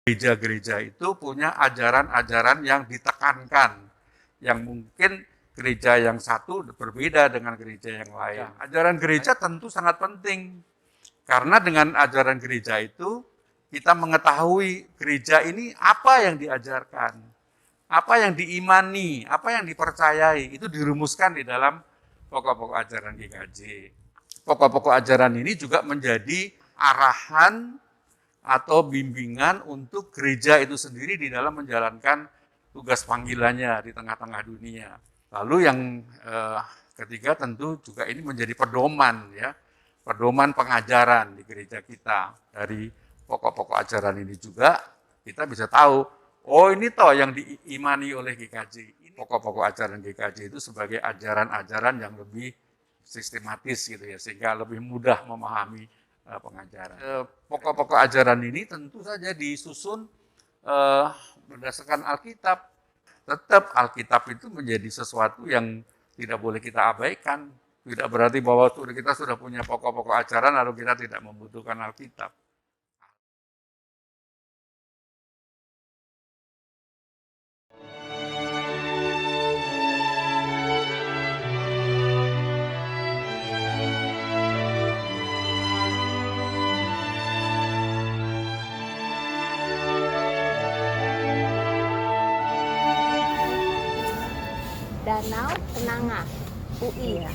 Gereja-gereja itu punya ajaran-ajaran yang ditekankan, yang mungkin gereja yang satu berbeda dengan gereja yang lain. Ajaran gereja tentu sangat penting, karena dengan ajaran gereja itu kita mengetahui gereja ini apa yang diajarkan, apa yang diimani, apa yang dipercayai, itu dirumuskan di dalam pokok-pokok ajaran GKJ. Pokok-pokok ajaran ini juga menjadi arahan atau bimbingan untuk gereja itu sendiri di dalam menjalankan tugas panggilannya di tengah-tengah dunia. Lalu yang ketiga tentu juga ini menjadi pedoman ya, pedoman pengajaran di gereja kita. Dari pokok-pokok ajaran ini juga kita bisa tahu, oh ini toh yang diimani oleh GKJ. Pokok-pokok ajaran GKJ itu sebagai ajaran-ajaran yang lebih sistematis gitu ya, sehingga lebih mudah memahami pengajaran. Pokok-pokok ajaran ini tentu saja disusun berdasarkan Alkitab. Tetap Alkitab itu menjadi sesuatu yang tidak boleh kita abaikan. Tidak berarti bahwa kita sudah punya pokok-pokok ajaran lalu kita tidak membutuhkan Alkitab. Danau Kenanga, UI. Ya.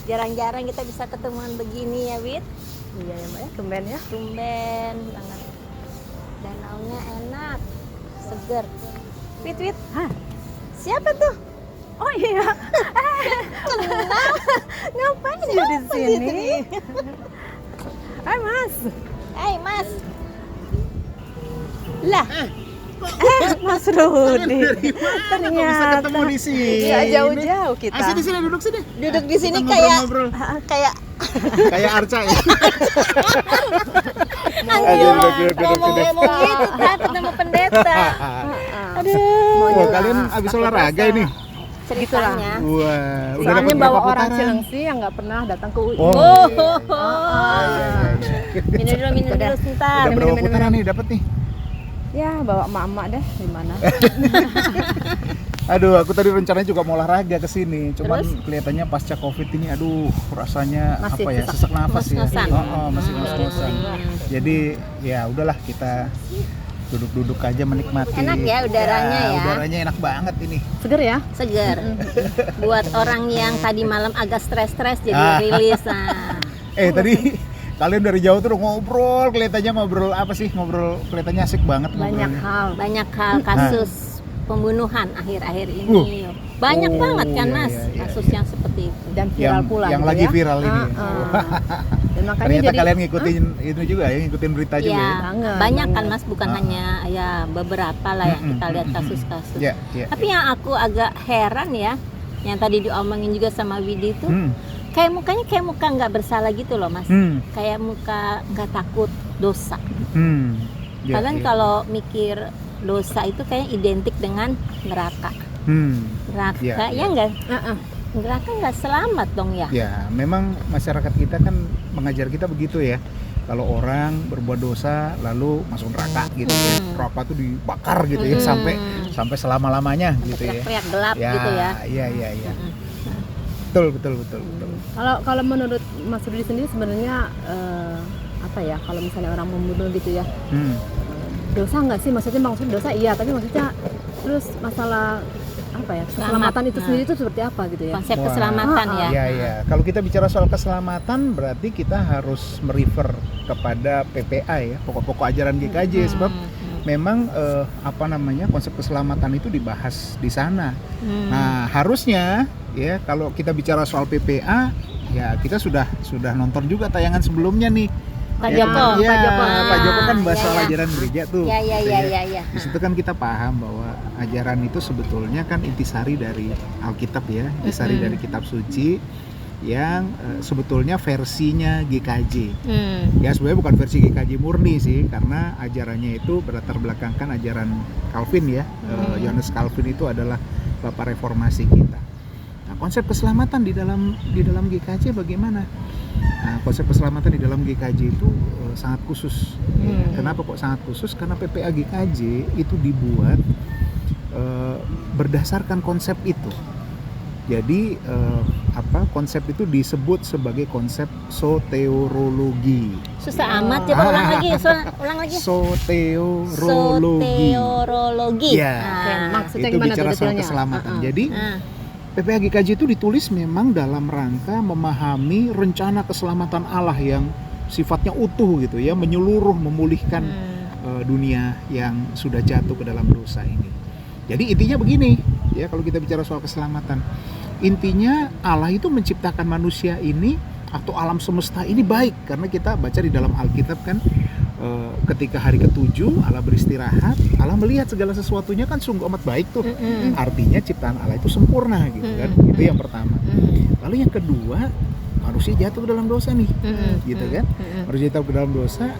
Jarang-jarang kita bisa ketemuan begini ya, Wit. Iya ya, Mbak ya, tumben ya. Tumben banget. Danaunya enak, seger. Wit. Hah? Siapa tuh? Oh iya. Kenal. Ngapain dia di sini? Hai Mas. Hai, Mas. Lah, Mas Rudi. Ternyata bisa ketemu di sini. Iya, jauh-jauh kita. Asli di sini, duduk sini. duduk di sini Kita kayak ngobrol-ngobrol. kayak Kayak Arca ya. ngomong-ngomong gitu kan ketemu pendeta. Aduh, Wah, kalian abis olahraga ini. ceritanya. Wah, udah Soalnya dapat bawa berapa orang putaran? Cilengsi yang nggak pernah datang ke UI. Oh. Minum dulu sebentar. Udah berapa putaran nih dapat nih? Ya, bawa emak-emak deh di mana. Aduh, aku tadi rencananya juga mau olahraga ke sini. Cuman Terus? kelihatannya pasca Covid ini aduh, rasanya Masih apa ya? sesak. Sesak nafas ya. Ngos-ngosan. Masih ngos-ngosan. Jadi, ya udahlah kita duduk-duduk aja menikmati. Enak ya udaranya ya. Udaranya enak banget ini. Seger ya? Segar. Buat orang yang tadi malam agak stres-stres jadi Ah. rilis. Nah. Tadi kalian dari jauh tuh udah ngobrol, kelihatannya ngobrol apa sih? Ngobrol kelihatannya asik banget Banyak ngobrolnya. hal. Banyak hal kasus pembunuhan akhir-akhir ini. Banyak Oh, banget kan, iya, Mas, iya, kasus iya. yang seperti itu. Dan viral pula yang gitu lagi ya. viral ini. Dan makanya Ternyata jadi kalian ngikutin itu juga ya, ngikutin berita juga Ya, ya. banyak kan, Banget. Mas, bukan hanya ya beberapa lah yang kita lihat kasus-kasus. Ya, ya. Tapi yang aku agak heran ya, yang tadi diomongin juga sama Widi itu, Hmm, kayak mukanya kayak muka nggak bersalah gitu loh, Mas. hmm, Kayak muka nggak takut dosa. hmm. Ya, Kalian ya. kalau mikir dosa itu kayak identik dengan neraka. Neraka, Ya, ya nggak? Neraka nggak selamat dong ya. Ya, memang masyarakat kita kan mengajar kita begitu ya. Kalau orang berbuat dosa lalu masuk neraka gitu ya. Neraka tuh dibakar gitu ya sampai selama-lamanya gitu ya. Teriak-teriak gelap gitu ya. Iya. Betul. Kalau menurut Mas Rudi sendiri sebenarnya apa ya, kalau misalnya orang membunuh gitu ya, dosa nggak sih? Maksudnya dosa iya, tapi maksudnya terus masalah apa ya, keselamatan itu sendiri itu seperti apa gitu ya? Konsep Wah. keselamatan ya. Iya. Kalau kita bicara soal keselamatan berarti kita harus merefer kepada PPA ya, pokok-pokok ajaran GKJ sebab memang konsep keselamatan itu dibahas di sana. Nah, harusnya ya kalau kita bicara soal PPA ya kita sudah nonton juga tayangan sebelumnya nih. Pak Ya, Joko, ya, Pak Joko kan bahas Ya, soal ya. ajaran gereja tuh. Ya. gitu Di situ kan kita paham bahwa ajaran itu sebetulnya kan intisari dari Alkitab ya, intisari dari kitab suci yang sebetulnya versinya GKJ. Ya sebenarnya bukan versi GKJ murni sih, karena ajarannya itu berlatar belakangkan ajaran Calvin ya. Johannes Calvin itu adalah bapak reformasi kita. Nah, konsep keselamatan di dalam GKJ bagaimana? Nah, konsep keselamatan di dalam GKJ itu sangat khusus. Kenapa kok sangat khusus? Karena PPA GKJ itu dibuat berdasarkan konsep itu. Jadi konsep itu disebut sebagai konsep soteriologi. Susah amat, coba ulang lagi. Soteriologi. Ya, maksudnya itu gimana bicara tuh soal detailnya? keselamatan. Jadi PPA GKJ itu ditulis memang dalam rangka memahami rencana keselamatan Allah yang sifatnya utuh gitu ya, menyeluruh, memulihkan dunia yang sudah jatuh ke dalam dosa ini. Jadi intinya begini ya, kalau kita bicara soal keselamatan, intinya Allah itu menciptakan manusia ini atau alam semesta ini baik, karena kita baca di dalam Alkitab kan, ketika hari ke-7 Allah beristirahat, Allah melihat segala sesuatunya kan sungguh amat baik tuh. Artinya ciptaan Allah itu sempurna gitu kan. Itu yang pertama. Lalu yang kedua, manusia jatuh ke dalam dosa nih, gitu kan? Manusia jatuh ke dalam dosa,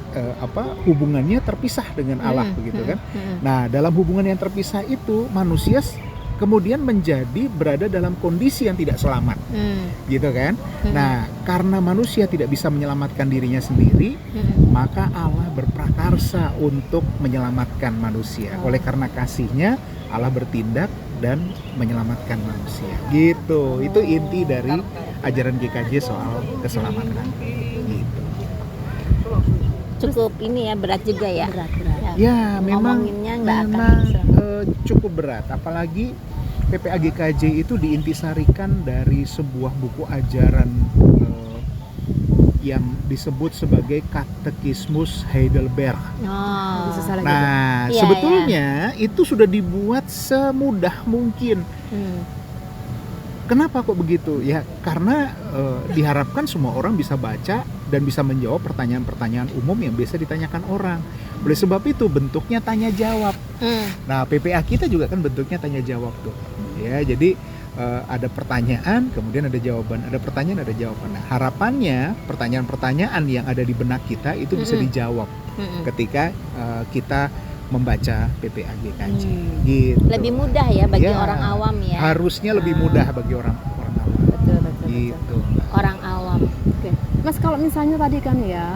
hubungannya terpisah dengan Allah, begitu kan? Nah, dalam hubungan yang terpisah itu, manusia kemudian berada dalam kondisi yang tidak selamat, gitu kan? Nah, karena manusia tidak bisa menyelamatkan dirinya sendiri, maka Allah berprakarsa untuk menyelamatkan manusia. Oleh karena kasih-Nya, Allah bertindak dan menyelamatkan manusia. Gitu. Itu inti dari ajaran GKJ soal keselamatan. Gitu. Cukup ini ya, berat juga ya. Berat. Ya, memang Ngomonginnya nggak akan bisa. Cukup berat. Apalagi PPA GKJ itu diintisarikan dari sebuah buku ajaran yang disebut sebagai Katekismus Heidelberg. Nah, Iya, sebetulnya itu sudah dibuat semudah mungkin. Kenapa kok begitu? Ya karena diharapkan semua orang bisa baca dan bisa menjawab pertanyaan-pertanyaan umum yang biasa ditanyakan orang. Oleh sebab itu bentuknya tanya jawab. Nah, PPA kita juga kan bentuknya tanya jawab tuh. Ya, jadi ada pertanyaan, kemudian ada jawaban, ada pertanyaan, ada jawaban. Nah, harapannya pertanyaan-pertanyaan yang ada di benak kita itu bisa dijawab ketika kita membaca PPA GKJ. Gitu. Lebih mudah ya bagi orang awam ya. Harusnya lebih mudah bagi orang awam. Betul. Gitu. Orang awam. Oke. Mas, kalau misalnya tadi kan ya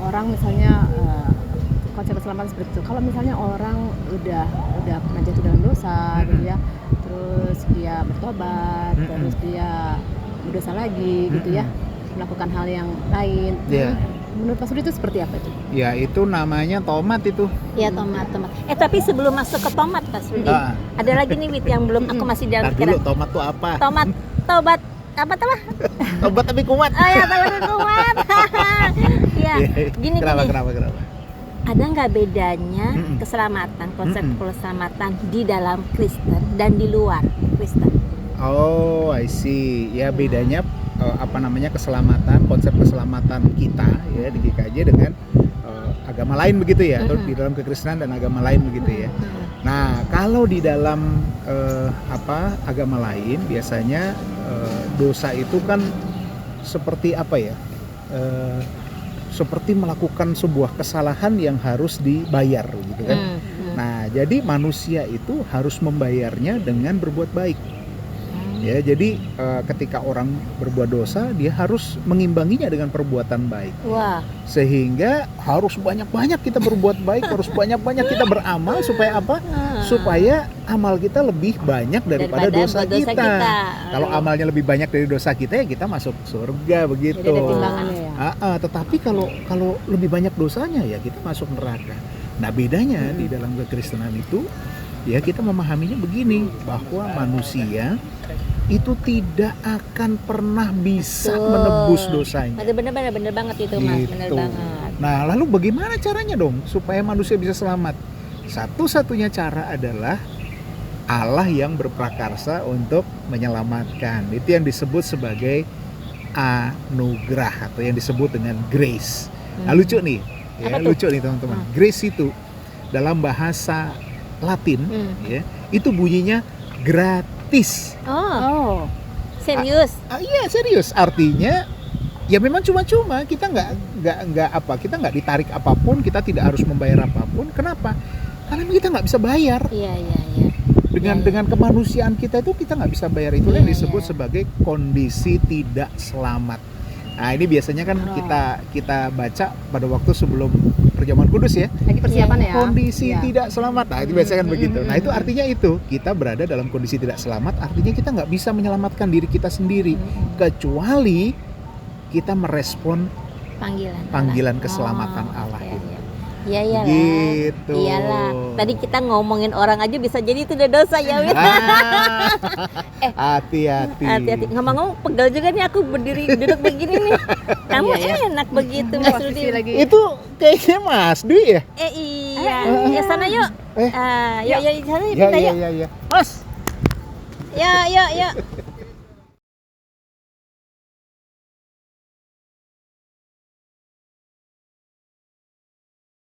orang misalnya konsep keselamatan seperti itu. Kalau misalnya orang udah pernah jatuh dalam dosa gitu ya, terus dia bertobat, terus dia berdosa lagi gitu ya, melakukan hal yang lain. Menurut Pak Sudi itu seperti apa itu? Ya, itu namanya tomat itu. Ya, tomat. Tapi sebelum masuk ke tomat, Pak Sudi, ada lagi nih Wit yang belum aku masih dalam Dulu pikiran. tomat tuh apa? Tobat apa? Tobat tapi kuat. Oh ya, tobat kuat. Ya, gini. Kenapa? Ada nggak bedanya keselamatan, konsep keselamatan di dalam Kristen dan di luar Kristen? Oh, I see. Ya, bedanya keselamatan, konsep keselamatan kita ya di GKJ dengan agama lain begitu ya, atau di dalam kekristenan dan agama lain begitu ya. Nah, kalau di dalam agama lain biasanya dosa itu kan seperti apa ya? Seperti melakukan sebuah kesalahan yang harus dibayar gitu kan. Nah, jadi manusia itu harus membayarnya dengan berbuat baik. Ya, jadi ketika orang berbuat dosa, dia harus mengimbanginya dengan perbuatan baik. Wah. Sehingga harus banyak-banyak kita berbuat baik, harus banyak-banyak kita beramal supaya apa? Supaya amal kita lebih banyak daripada dosa kita. Kalau amalnya lebih banyak dari dosa kita, ya kita masuk surga begitu. Jadi ada timbangannya ya. Tetapi kalau lebih banyak dosanya, ya kita masuk neraka. Nah, bedanya di dalam kekristenan itu, ya kita memahaminya begini, bahwa manusia itu tidak akan pernah bisa menebus dosanya. Bener banget itu Mas, bener banget. Nah, lalu bagaimana caranya dong supaya manusia bisa selamat? Satu-satunya cara adalah Allah yang berprakarsa untuk menyelamatkan. Itu yang disebut sebagai anugerah atau yang disebut dengan grace. Nah, lucu nih teman-teman. Grace itu dalam bahasa Latin ya, itu bunyinya gratis. Oh. Serius? Iya, serius. Artinya ya memang cuma-cuma, kita kita nggak ditarik apapun, kita tidak harus membayar apapun. Kenapa? Karena kita nggak bisa bayar. Iya. Dengan kemanusiaan kita itu kita nggak bisa bayar, itu yang Iya, disebut iya. sebagai kondisi tidak selamat. Nah ini biasanya kan kita baca pada waktu sebelum perjamuan kudus ya, Lagi persiapan ya. kondisi Iya. tidak selamat. Nah itu biasanya kan begitu. Nah itu artinya itu kita berada dalam kondisi tidak selamat, artinya kita nggak bisa menyelamatkan diri kita sendiri kecuali kita merespon panggilan keselamatan Allah itu. Iya iyalah. Gitu. Iyalah. Tadi kita ngomongin orang aja bisa jadi itu udah dosa ya Win. Hati-hati. Hati-hati. Ngomong-ngomong pegel juga nih aku berdiri duduk begini nih. Kamu enak begitu Mas Posisi Rudi. lagi. Itu kayaknya Mas Dwi ya? Iya. Ya sana yuk. Yuk sana Ya pindah yuk. ya. Mas, Yuk.